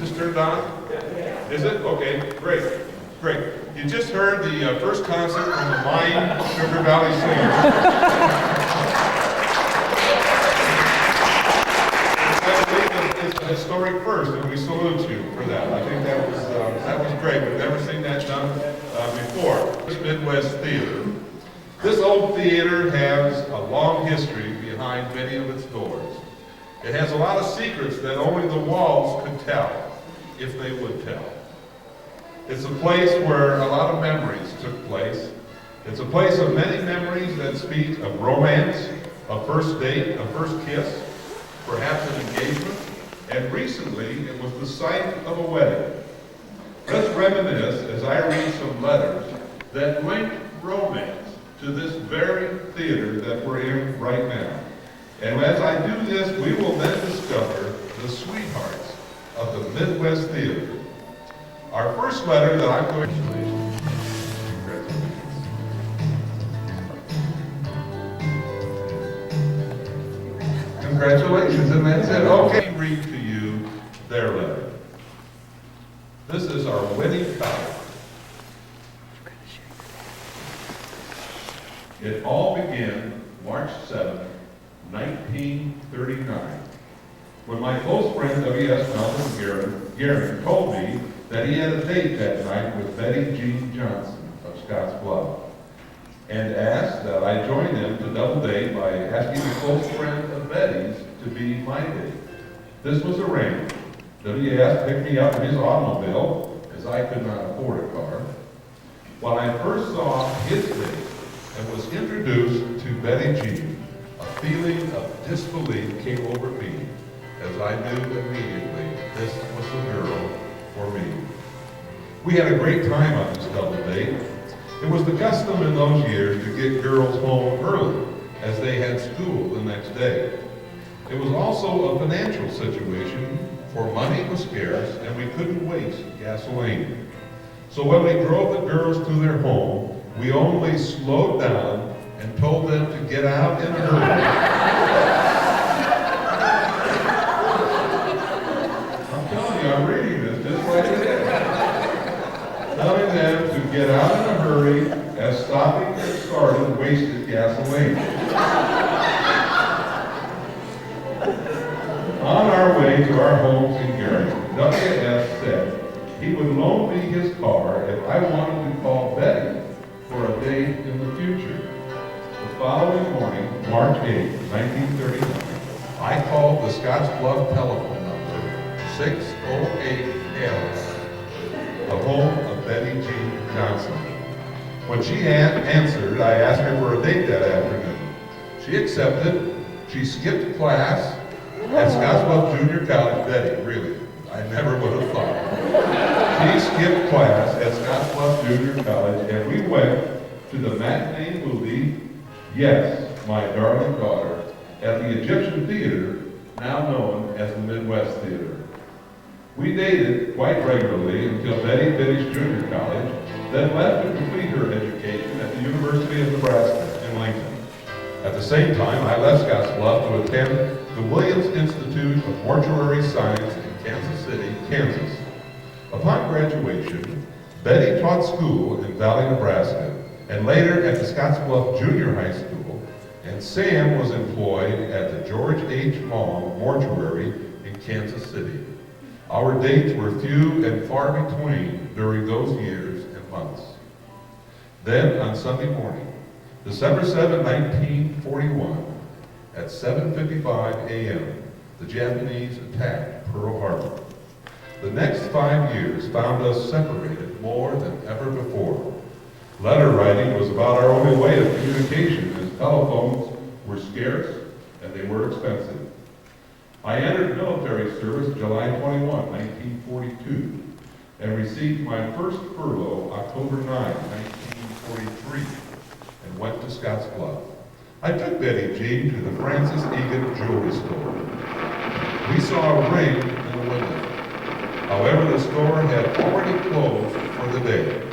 this turned on? Is it? Okay, great. Great. You just heard the first concert from the Mine Sugar Valley Singers. It's a historic first, and we salute you for that. I think that was great. We've never seen that done before. This Midwest Theater. This old theater has a long history behind many of its doors. It has a lot of secrets that only the walls could tell, if they would tell. It's a place where a lot of memories took place. It's a place of many memories that speak of romance, a first date, a first kiss, perhaps an engagement, and recently it was the site of a wedding. Let's reminisce as I read some letters that link romance to this very theater that we're in right now. And as I do this, we will then discover the sweethearts of the Midwest Theater. Our first letter that I'm going to... Congratulations, and that's it. Okay, read to you their letter. This is our wedding card. It all began March 7, 1939, when my close friend W.S. Melvin Guerin told me that he had a date that night with Betty Jean Johnson of Scottsbluff, and asked that I join them to double date by asking a close friend of Betty's to be my date. This was arranged. W.S. picked me up in his automobile, as I could not afford a car. When I first saw his date and was introduced to Betty Jean, a feeling of disbelief came over me, as I knew immediately this was the girl for me. We had a great time on this double date. It was the custom in those years to get girls home early, as they had school the next day. It was also a financial situation, for money was scarce and we couldn't waste gasoline. So when we drove the girls to their home, we only slowed down and told them to get out in a hurry. I'm telling you, I'm reading this just like it is. Telling them to get out in a hurry, as stopping and starting wasted gasoline. On our way to our homes in Garrison, W.S. said he would loan me his car if I wanted to call Betty for a date in the future. The following morning, March 8, 1939, I called the Scottsbluff telephone number 608L, the home of Betty Jean Johnson. When she answered, I asked her for a date that afternoon. She accepted. She skipped class at Scottsbluff Junior College. Betty, really, I never would have thought. She skipped class at Scottsbluff Junior College, and we went to the matinee movie, Yes, My Darling Daughter, at the Egyptian Theater, now known as the Midwest Theater. We dated quite regularly until Betty finished junior college, then left to complete her education at the University of Nebraska in Lincoln. At the same time, I left Scottsbluff to attend the Williams Institute of Mortuary Science in Kansas City, Kansas. Upon graduation, Betty taught school in Valley, Nebraska, and later at the Scottsbluff Junior High School, and Sam was employed at the George H. Long Mortuary in Kansas City. Our dates were few and far between during those years and months. Then, on Sunday morning, December 7, 1941, at 7:55 a.m., the Japanese attacked Pearl Harbor. The next 5 years found us separated more than ever before. Letter writing was about our only way of communication, as telephones were scarce and they were expensive. I entered military service July 21, 1942, and received my first furlough October 9, 1943, and went to Scottsbluff. I took Betty Jean to the Francis Egan jewelry store. We saw a ring in the window. However, the store had already closed for the day.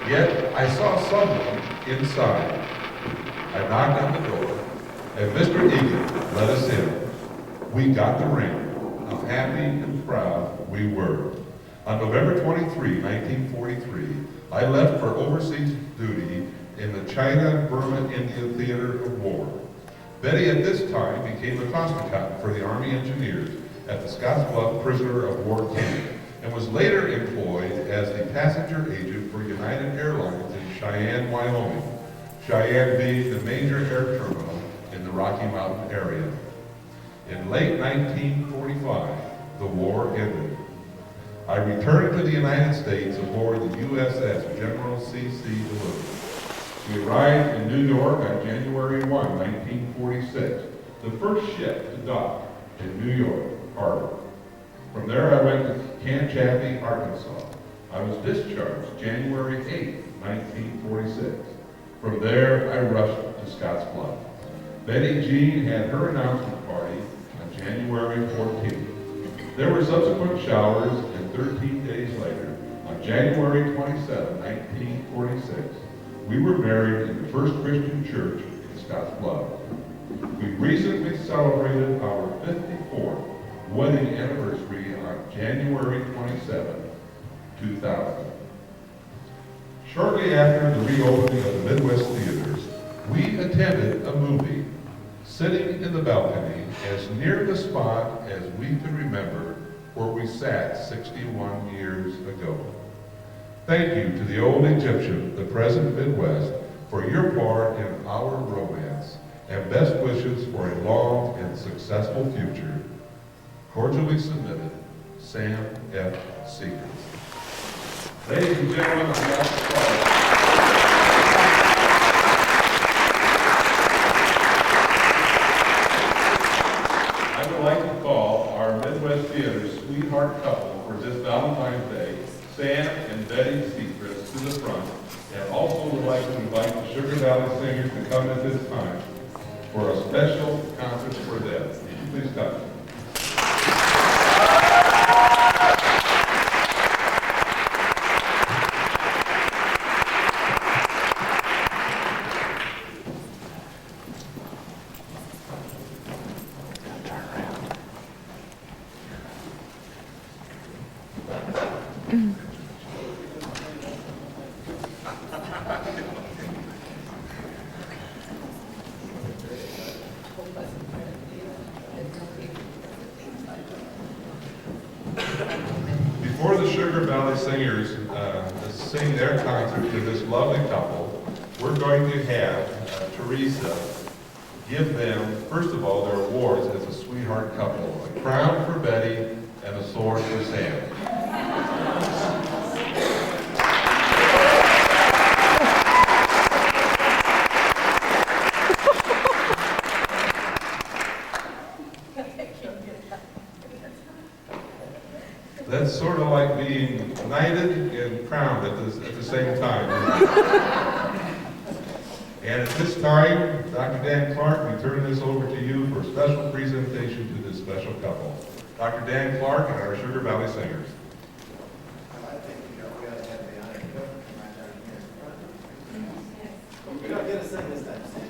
Yet, I saw someone inside. I knocked on the door, and Mr. Egan let us in. We got the ring. how happy and proud we were. On November 23, 1943, I left for overseas duty in the China-Burma India Theater of War. Betty at this time became a foster cop for the Army Engineers at the Scottsbluff Prisoner of War Camp and was later employed as the passenger agent for United Airlines in Cheyenne, Wyoming, Cheyenne being the major air terminal in the Rocky Mountain area. In late 1945, the war ended. I returned to the United States aboard the USS General C.C. Duluth. We arrived in New York on January 1, 1946, the first ship to dock in New York Harbor. From there I went to Camp Chaffee, Arkansas. I was discharged January 8, 1946. From there I rushed to Scottsbluff. Betty Jean had her announcement party on January 14th. There were subsequent showers, and 13 days later, on January 27, 1946, we were married in the First Christian Church in Scottsbluff. We recently celebrated our 54th wedding anniversary on January 27, 2000. Shortly after the reopening of the Midwest theaters, we attended a movie, sitting in the balcony as near the spot as we could remember where we sat 61 years ago. Thank you to the old Egyptian, the present Midwest, for your part in our romance, and best wishes for a long and successful future. Cordially submitted, Sam F. Segrist. Ladies and gentlemen, on behalf of I would like to call our Midwest Theater sweetheart couple for this Valentine's Day, Sam and Betty Segrist, to the front, and also would like to invite the Sugar Valley Singers to come at this time for a special concert for them. Please come. Before the Sugar Valley Singers sing their concert to this lovely couple, we're going to have Teresa give them, first of all, their awards as a sweetheart couple. A crown for Betty and a sword for Sam. That's sort of like being knighted and crowned at the same time. And at this time, Dr. Dan Clark, we turn this over to you for a special presentation to this special couple. Dr. Dan Clark and our Sugar Valley Singers. I think we got to have the honor to go right down here in front. We don't get to sing this time, Sam.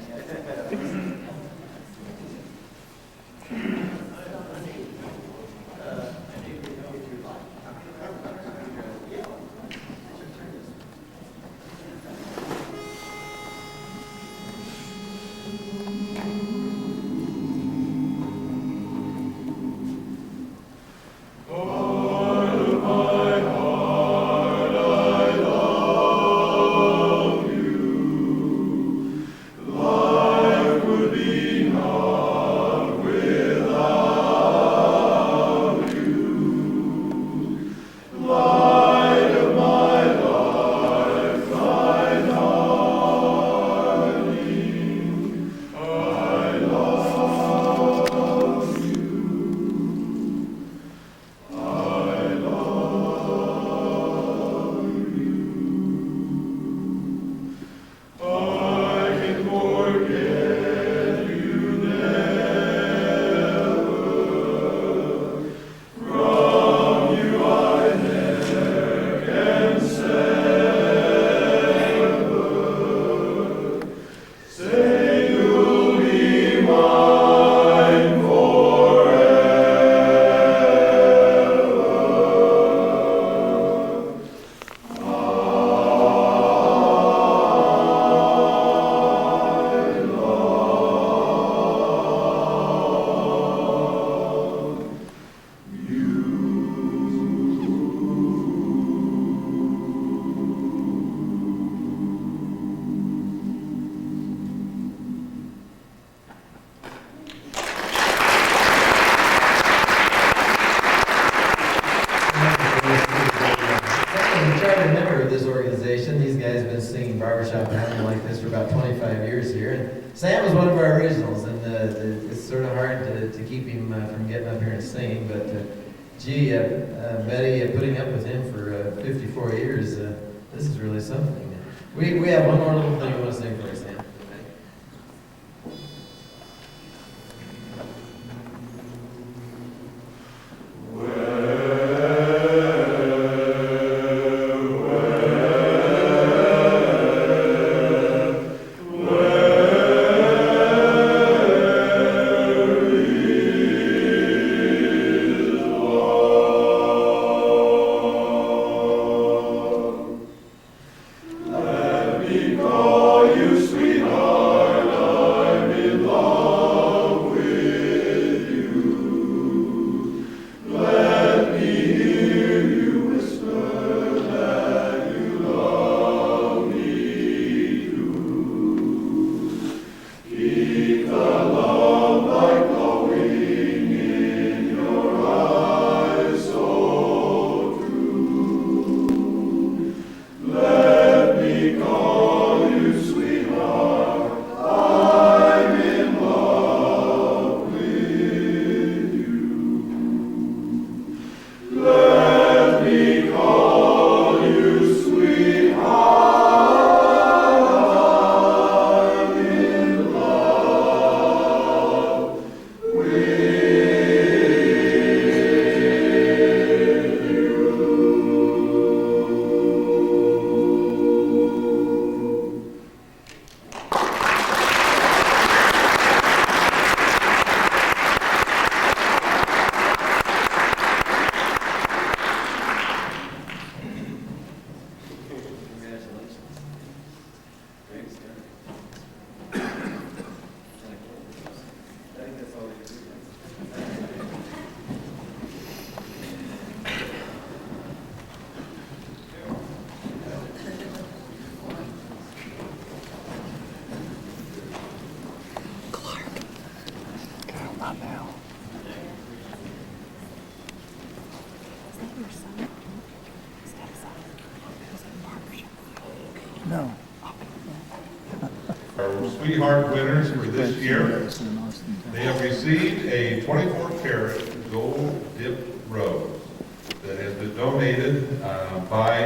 Oh, shop animal like this for about 25 years here. And Sam was one of our originals, and it's sort of hard to keep him from getting up here and singing, but gee, Betty, putting up with him for 54 years, this is really something. We have one more little thing we want to sing for you, Sam. No. Our sweetheart winners for this year, they have received a 24-karat gold dip rose that has been donated by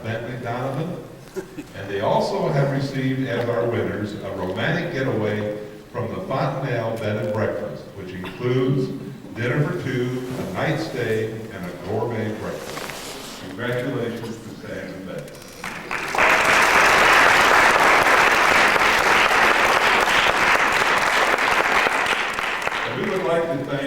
Bentley Donovan. And they also have received, as our winners, a romantic getaway from the Fontanelle Bed and Breakfast, which includes dinner for two, a night stay, and a gourmet breakfast. Congratulations to Sam and Betty. We would like to thank